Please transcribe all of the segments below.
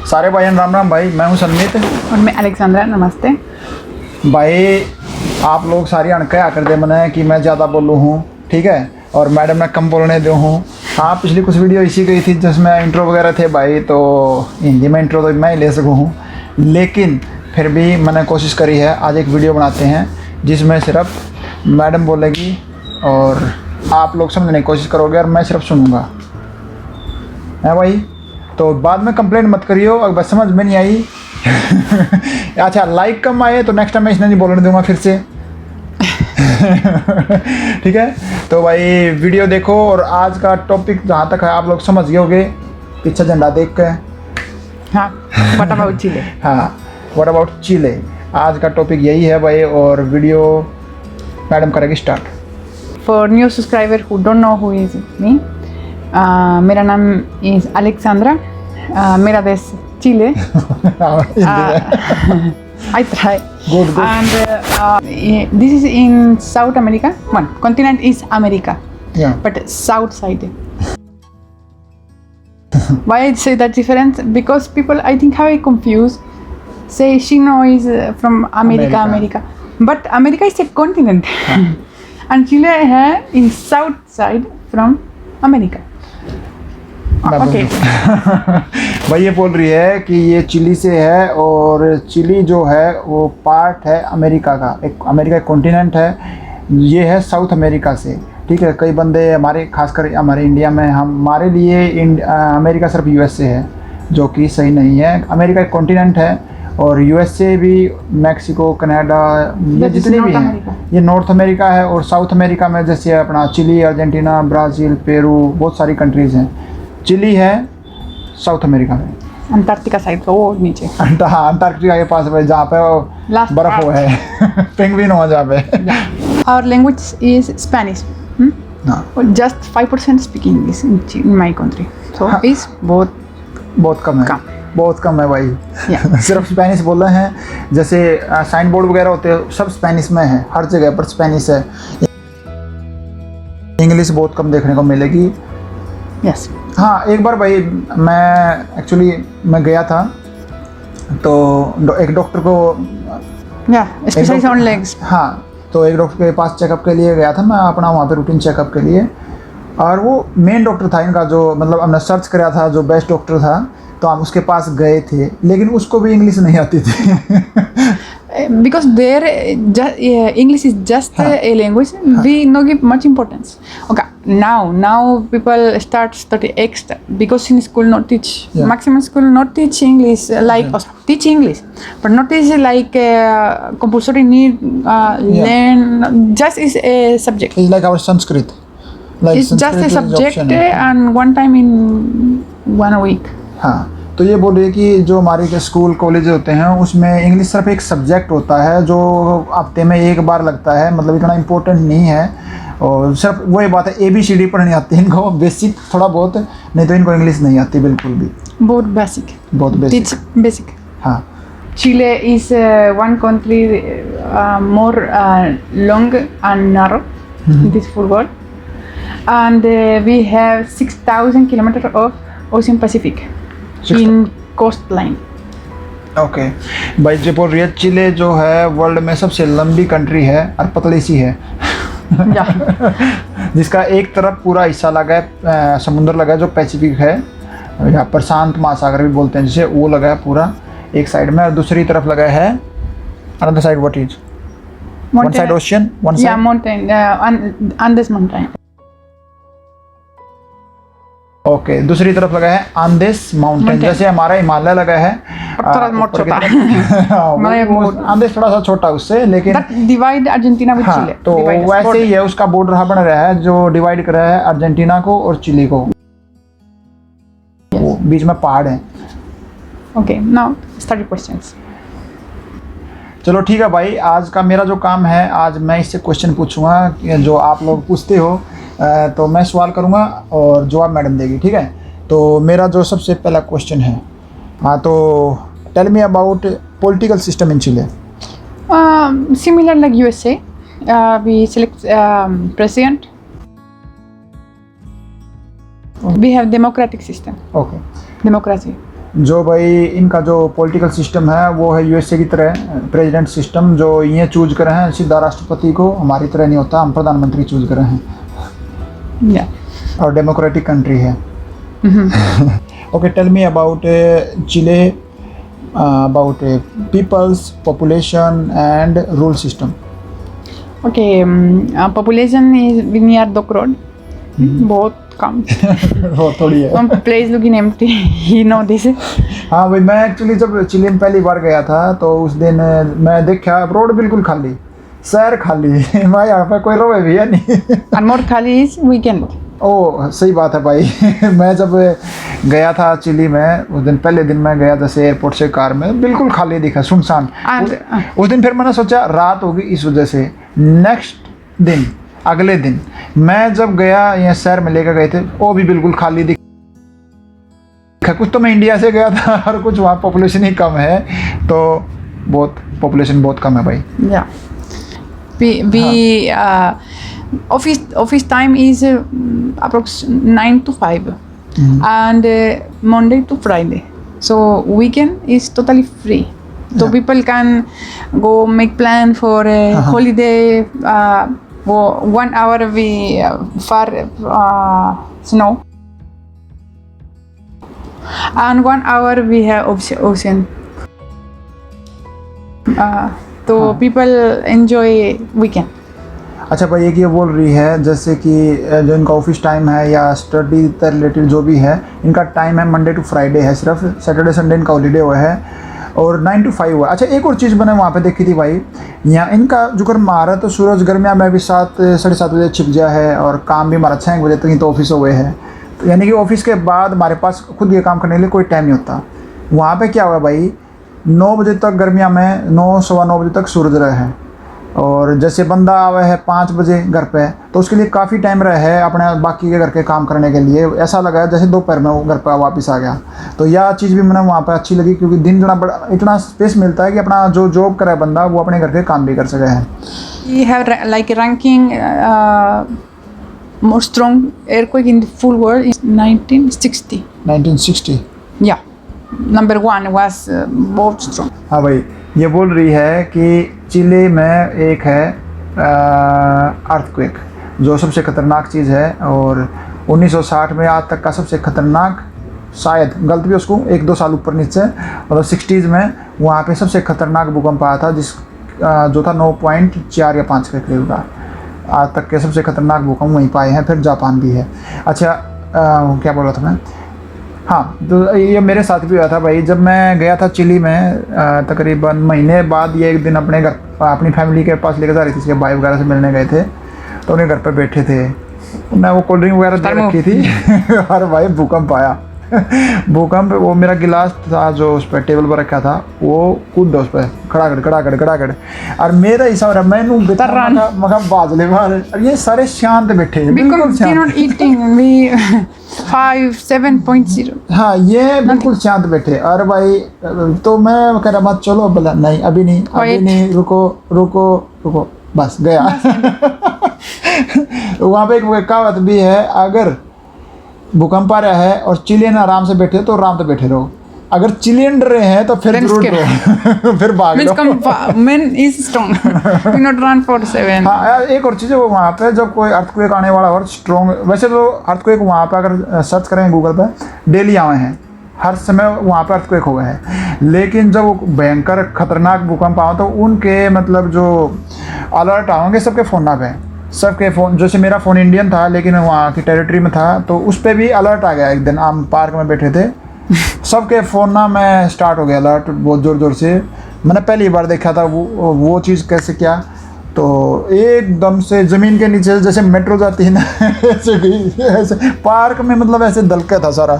सारे भाइयों राम राम भाई, मैं हूँ सन्मित और मैं अलेक्जेंड्रा। नमस्ते भाई। आप लोग सारी अणके आकर दे मने कि मैं ज़्यादा बोलूँ हूँ, ठीक है, और मैडम ने कम बोलने दो हूँ। हाँ, पिछली कुछ वीडियो इसी गई थी जिसमें इंट्रो वगैरह थे भाई, तो हिंदी में इंट्रो तो मैं ही ले सकूँ हूँ, लेकिन फिर भी मैंने कोशिश करी है आज एक वीडियो बनाते हैं जिसमें सिर्फ मैडम बोलेगी और आप लोग समझने की कोशिश करोगे और मैं सिर्फ सुनूँगा, है भाई। तो बाद में कंप्लेंट मत करियो अगर बस समझ में नहीं आई। अच्छा, लाइक कम आए तो नेक्स्ट टाइम मैं इसने नहीं बोलने दूंगा फिर से। ठीक है, तो भाई वीडियो देखो। और आज का टॉपिक जहाँ तक है आप लोग समझ गए होगे पीछे झंडा देख के। हाँ, व्हाट अबाउट चिले। हाँ, व्हाट अबाउट चिले, आज का टॉपिक यही है भाई। और वीडियो मैडम करेगी start. For new subscriber who don't know who is me, मेरा नाम इज अलेक्जेंड्रा, मेरा देश चिले। I try. Good. And this is in South America. One continent is America, Yeah. but south side. Why I say that difference? Because people, I think, how I confuse. Say Chino is from America, but America is a continent, and Chile is in south side from America. Okay. भाई ये बोल रही है कि ये chilli से है और चिली जो है वो पार्ट है अमेरिका का, एक अमेरिका कॉन्टिनेंट है, ये है साउथ अमेरिका से। ठीक है, कई बंदे हमारे खासकर हमारे इंडिया में हमारे लिए अमेरिका सिर्फ यूएसए है, जो कि सही नहीं है। अमेरिका एक कॉन्टिनेंट है और यूएसए भी, मैक्सिको, कनाडा, ये जितने भी हैं ये नॉर्थ अमेरिका है। और साउथ अमेरिका में जैसे अपना चिली, अर्जेंटीना, ब्राज़ील, पेरू, बहुत सारी कंट्रीज़ हैं। चिली है साउथ अमेरिका में, अंटार्कटिका साइड का वो नीचे। हाँ, अंटार्कटिका के पास है जहाँ पे बर्फ हो है। पेंगुइन हो जहाँ पे। Our language is Spanish. Just 5% speak English in my country. So is बहुत कम है, बहुत कम है भाई। Yeah. सिर्फ स्पेनिश बोल रहे हैं। जैसे साइन बोर्ड वगैरह होते हैं सब स्पेनिश में है, हर जगह पर स्पेनिश है। इंग्लिश बहुत कम देखने को मिलेगी। Yes. हाँ, एक बार भाई मैं गया था तो एक डॉक्टर को, especially on legs. हाँ, तो एक डॉक्टर के पास चेकअप के लिए गया था मैं अपना, वहाँ पे रूटीन चेकअप के लिए। और वो मेन डॉक्टर था इनका, जो मतलब हमने सर्च कराया था, जो बेस्ट डॉक्टर था, तो हम उसके पास गए थे, लेकिन उसको भी इंग्लिश नहीं आती थी। Because their English is just a language, we no give much importance. Okay, now people start study extra because in school not teach, maximum school not teach English like teach English, but not teach like compulsory need learn. Just is a subject. It's like our Sanskrit. Like it's Sanskrit just a subject and one time in 1 week. हाँ, तो ये बोल रही है कि जो हमारे के स्कूल कॉलेज होते हैं उसमें इंग्लिश सिर्फ एक सब्जेक्ट होता है जो हफ्ते में एक बार लगता है, मतलब इतना इम्पोर्टेंट नहीं है। और सिर्फ वही बात है, ABCD पढ़नी आती है इनको, बेसिक थोड़ा बहुत, नहीं तो इनको इंग्लिश नहीं आती बिल्कुल भी। बहुत बेसिक Teach basic. हाँ। Chile is one country more long and narrow in this full world, and we have 6,000 kilometers of Ocean Pacific in coastline. Okay भाई, जो बोल रही है चिले जो है वर्ल्ड में सबसे लंबी कंट्री है और पतली सी है। जिसका एक तरफ पूरा हिस्सा लगा है, समुद्र लगा है जो पैसिफिक है, यहाँ पर शांत महासागर भी बोलते हैं जिसे, वो लगा है पूरा एक साइड में, और दूसरी तरफ लगा है another side. What is one side ocean, one side mountain, Andes mountain. Okay, दूसरी तरफ लगा है आंदेस माउंटेन, जैसे हमारा हिमालय लगा है। थोड़ा छोटा। आंदेस थोड़ा सा छोटा उससे, लेकिन डिवाइड अर्जेंटीना विद चिली। तो वैसे ही है, उसका बॉर्डर बन रहा है जो डिवाइड कर रहा है अर्जेंटीना को और चिली को। वो बीच में पहाड़ है। Okay, now start your questions. चलो ठीक है भाई, आज का मेरा जो काम है, आज मैं इससे क्वेश्चन पूछूंगा जो आप लोग पूछते हो, तो मैं सवाल करूंगा और जवाब मैडम देगी, ठीक है। तो मेरा जो सबसे पहला क्वेश्चन है, हाँ, तो tell me about political system in Chile. Similar like USA, we select president. We have democratic system. Okay. Democracy. जो भाई इनका जो पॉलिटिकल सिस्टम है वो है यूएसए की तरह प्रेसिडेंट सिस्टम, जो ये चूज करे हैं सीधा राष्ट्रपति को, हमारी तरह नहीं होता, हम प्रधानमंत्री चूज करे हैं। Yeah. और डेमोक्रेटिक कंट्री है। Okay, tell me about Chile, about peoples, population and rule system. Okay, population is near Dock Road. बहुत कम. वो थोड़ी है। Some place looking empty. You know this. हाँ भाई, मैं एक्चुअली जब चिली में पहली बार गया था तो उस दिन मैं देखा रोड बिल्कुल खाली, शहर खाली। भाई यहाँ पे कोई रोवे भी है नहीं। And more खाली is weekend. ओह, सही बात है भाई। मैं जब गया था चिली में उस दिन, पहले दिन मैं गया जैसे एयरपोर्ट से कार में, बिल्कुल खाली दिखा, सुनसान। उस दिन फिर मैंने सोचा रात होगी इस वजह से। नेक्स्ट दिन, अगले दिन मैं जब गया, यहाँ शहर में लेकर गए थे, वो भी बिल्कुल खाली दिखा। कुछ तो मैं इंडिया से गया था और कुछ वहाँ पॉपुलेशन ही कम है, तो बहुत पॉपुलेशन बहुत कम है भाई। Yeah. We office time is approx 9 to 5 and Monday to Friday. So weekend is totally free. So Yeah. people can go make plan for a holiday. Go 1 hour we far snow, and 1 hour we have ocean. तो people enjoy weekend. अच्छा भाई, एक ये बोल रही है जैसे कि जो इनका ऑफिस टाइम है या स्टडी से रिलेटेड जो भी है, इनका टाइम है मंडे टू फ्राइडे है, सिर्फ सैटरडे संडे इनका हॉलीडे हुआ है और 9 to 5 हुआ। अच्छा, एक और चीज़ मैंने वहाँ पे देखी थी भाई, यहाँ इनका जो घर मारा है तो सूरज गर्मिया में भी 7 साढ़े 7 बजे छिप गया है और काम भी हमारा 6 बजे तक ही तो ऑफिस हो गए हैं। तो यानी कि ऑफिस के बाद हमारे पास खुद ये काम करने के लिए कोई टाइम नहीं होता। वहाँ पर क्या हुआ भाई, 9 बजे तक गर्मिया में, 9 सवा 9 बजे तक सूरज रहे हैं, और जैसे बंदा आवे है 5 बजे घर पे, तो उसके लिए काफ़ी टाइम रहे है अपने बाकी के घर के काम करने के लिए। ऐसा लगा है जैसे दोपहर में वो घर पर वापस आ गया। तो यह चीज़ भी मैंने वहाँ पे अच्छी लगी, क्योंकि दिन इतना स्पेस मिलता है कि अपना जो जॉब करे बंदा वो अपने घर के काम भी कर सके है। We have like ranking more strong earthquake in the full world in 1960. 1960। Yeah, number 1 was बहुत strong. हाँ भाई, ये बोल रही है कि चिली में एक है अर्थक्वेक जो सबसे ख़तरनाक चीज़ है, और 1960 में आज तक का सबसे ख़तरनाक, शायद गलत भी उसको 1-2 साल ऊपर नीचे, मतलब 60s में वहाँ पे सबसे ख़तरनाक भूकंप आया था, जो था 9.4 या 5 के करीब का। आज तक के सबसे ख़तरनाक भूकंप वहीं पाए हैं, फिर जापान भी है। अच्छा, क्या बोला था मैं, हाँ, तो ये मेरे साथ भी हुआ था भाई। जब मैं गया था चिली में तकरीबन महीने बाद, ये एक दिन अपने घर अपनी फैमिली के पास लेकर जा रही थी, इसके भाई वगैरह से मिलने गए थे, तो उन्हें घर पर बैठे थे, मैं वो कोल्ड ड्रिंक वगैरह दे रखी थी। और भाई भूकंप आया। भूकंप, वो मेरा गिलास था जो उस पर टेबल पर रखा था, वो कूद उस पर खड़ाखड़, और मेरा हिसाब रहा मैंने मगा बाजले मार, और ये सारे शांत बैठे हैं, बिल्कुल शांत। 7.0। हाँ, ये बिल्कुल शांत बैठे। और भाई तो मैं कह रहा मत चलो, बोला नहीं अभी नहीं, रुको, बस गया। वहाँ पे एक कहावत भी है, अगर भूकंप आ रहा है और चिलियन आराम से बैठे तो आराम से बैठे रहो, अगर चिलियन डर रहे हैं तो फिर जरूर डरो। फिर भाग लो। Men is strong. Do not run for 7. हाँ यार, एक और चीज़ है, वो वहाँ पे जब कोई अर्थक्वेक आने वाला और स्ट्रॉन्ग, वैसे तो अर्थक्वेक वहाँ पे अगर सर्च करें गूगल पे, डेली आए हैं, हर समय वहाँ पे अर्थक्वेक हो गए हैं, लेकिन जब वो भयंकर खतरनाक भूकंप आए तो उनके मतलब जो अलर्ट आओगे सबके फ़ोन पे, सबके फ़ोन, जैसे मेरा फ़ोन इंडियन था लेकिन वहाँ की टेरिटरी में था, तो उस पर भी अलर्ट आ गया। एक दिन हम पार्क में बैठे थे, सबके फ़ोन ना में स्टार्ट हो गया अलर्ट बहुत ज़ोर से। मैंने पहली बार देखा था वो चीज़ कैसे, क्या तो एकदम से ज़मीन के नीचे जैसे मेट्रो जाती है ना, ऐसे पार्क में, मतलब ऐसे दलका था सारा।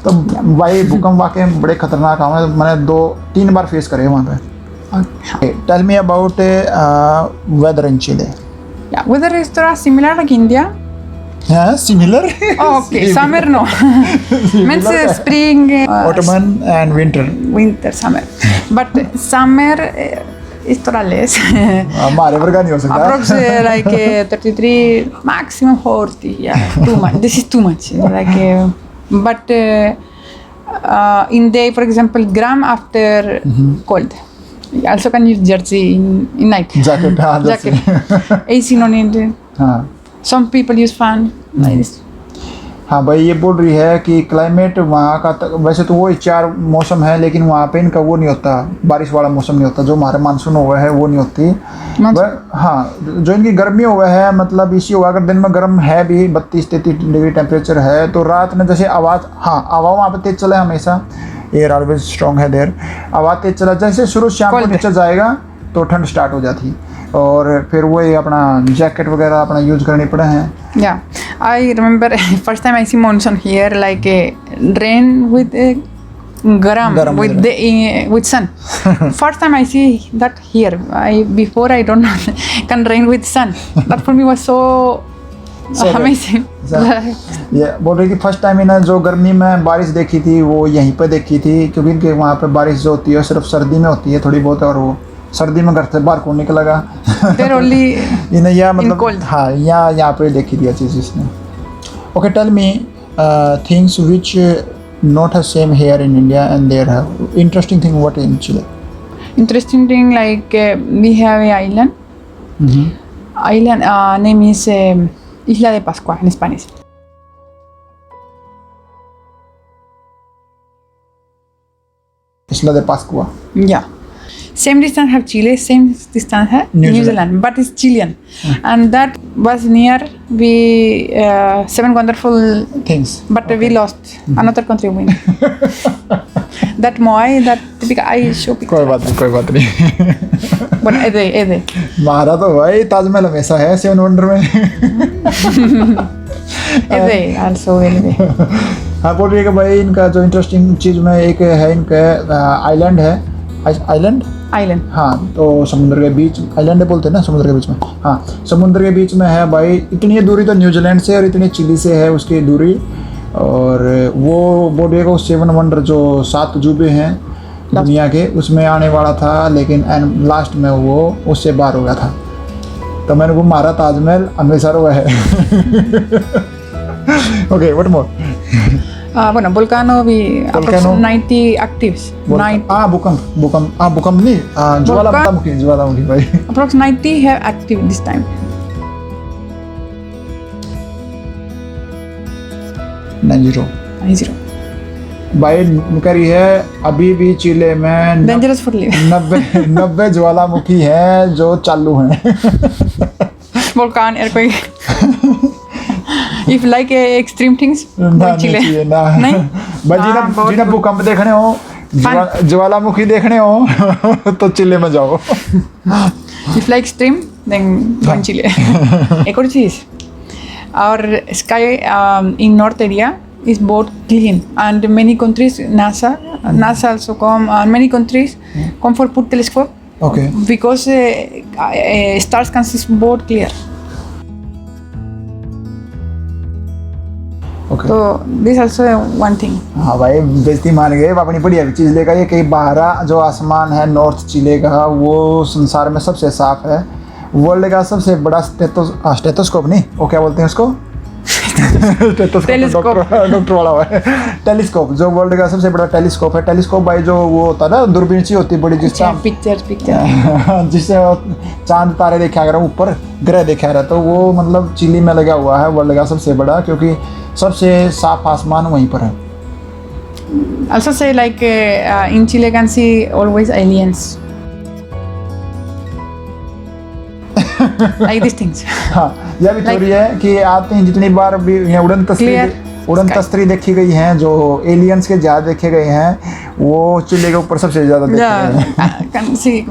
तो भाई भूकंप वाकई बड़े ख़तरनाक आए, मैंने 2-3 बार फेस करे वहाँ पे। Tell me about weather in Chile. Yeah, weather is similar like India. Yeah, similar. Oh, okay, summer no. Means spring, autumn and winter. Winter, summer. But summer is थोड़ा less. हमारे वर्गा नहीं हो सकता। Approx like 33, maximum 40. Yeah, too much. This is too much. Like, but in day, for example, gram after cold. You also can use jersey in night. Jacket, हाँ, Jacket. AC no need. हाँ Some people use fan. Like this. हाँ भाई, ये बोल रही है कि climate वहाँ का वैसे तो वो 4 मौसम है, लेकिन वहाँ पे इनका वो नहीं होता, बारिश वाला मौसम नहीं होता, जो हमारे मानसून हुआ है वो नहीं होती। हाँ, जो इनकी गर्मी हुआ है, मतलब इसी हुआ, अगर दिन में गर्म है भी 32-33 डिग्री टेम्परेचर है, तो रात में जैसे आवाज़, हाँ आवाज़ वहाँ पे तेज चला है हमेशा, एयर ऑलवेज स्ट्रॉन्ग है देर, आवाज़ तेज चला, जैसे शुरू शाम को नीचे जाएगा तो ठंड स्टार्ट हो जाती, और फिर वही अपना जैकेट वगैरह अपना यूज करने पड़े हैं। Yeah, I remember first time I see monsoon here, like a rain with a garam with the with sun. First time I see that here. Before I don't know can rain with sun. That for me was so amazing. ये बोल रही कि first time इन्हें जो गर्मी में बारिश देखी थी वो यहीं पे देखी थी, क्योंकि इनके वहाँ पे बारिश जो होती है सिर्फ सर्दी में होती है थोड़ी बहुत, और वो सर्दी में घर से बाहर कौन निकलेगा। They're only इन्हें यह in मतलब cold. हाँ यहाँ पे देखी थी चीज़ इसने। Okay, tell me things which not the same here in India and there have interesting thing what in Chile. Interesting thing, like we have an island. Island name is Isla de Pascua in Spanish. Isla de Pascua. Yeah. Same distance have Chile, same distance have New Zealand, but it's Chilean. And that was near we 7 wonderful Things. but we lost. Another country win. That Moai, that typical I show picture. कोई बात नहीं। But Ede. हमारा तो भाई ताजमहल हमेशा है 7 wonder में। Ede also Ede. हाँ, बोल रही है कि भाई इनका जो इंटरेस्टिंग चीज़ में एक है, इनका आइलैंड है, आइलैंड हाँ, तो समुद्र के बीच आइलैंड बोलते हैं ना, समुद्र के बीच में, हाँ समुद्र के बीच में है भाई। इतनी दूरी तो न्यूजीलैंड से और इतनी चिली से है उसकी दूरी, और वो बोल रही है कि 7 वंडर जो 7 अजूबे हैं दुनिया के उसमें आने वाला था, लेकिन लास्ट में वो उससे बाहर हो गया था। तो मैंने वो मारा ताजमहल हमेशा हुआ है। Okay, what more? Bueno, volcano we approximately 90 actives. भूकंप नहीं, ज्वालामुखी भाई। Approximately 90 have active this time. 90 भाई कह रही है अभी भी चिले में Dangerous for living. 90 ज्वालामुखी हैं जो चालू हैं। Volcan, earthquake. If like extreme things, Chile. नहीं भाई, जिन्हें भूकंप देखने हो, ज्वालामुखी देखने हो तो चिले में जाओ। If like extreme, then go in Chile. एक और चीज़, our sky in north area is both clean, and many countries NASA also come, and many countries come for put telescope. Okay. Because stars can see both clear. Okay. तो this also one thing. हाँ भाई, बेइज्जती मान गए, अपनी बढ़िया चीज़ लेकर। ये कहीं बाहरा जो आसमान है नॉर्थ चिले का, वो संसार में सबसे साफ है, वर्ल्ड का सबसे बड़ा स्टेथोस्कोप नहीं, वो क्या बोलते हैं उसको? डॉक्टर वाला हुआ है। टेलीस्कोप, जो वर्ल्ड का सबसे बड़ा टेलीस्कोप है। टेलीस्कोप भाई जो वो होता है ना, दूरबीन सी होती है बड़ी, जिससे पिक्चर जिससे चांद तारे देखा अगर ऊपर ग्रह देखा रहा, तो वो मतलब चिली में लगा हुआ है वर्ल्ड का सबसे बड़ा, क्योंकि सबसे साफ आसमान वहीं पर है। Also say like in Chile can see always aliens. Like these things. हाँ, यह भी थ्योरी है कि आते हैं जितनी बार भी यहाँ उड़न तस्तरी देखी गई हैं, जो एलियंस के जहाज देखे गए हैं, वो चिले के ऊपर सबसे ज्यादा देखे गए हैं। Can see.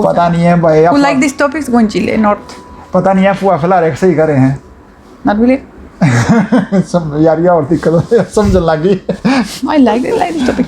पता नहीं है भाई, Who like these topics go in Chile, North. पता नहीं है फुआ फिलहाल एक सही करे हैं। Not really. सब यार और दिक्कत समझ लगी। I like this topic.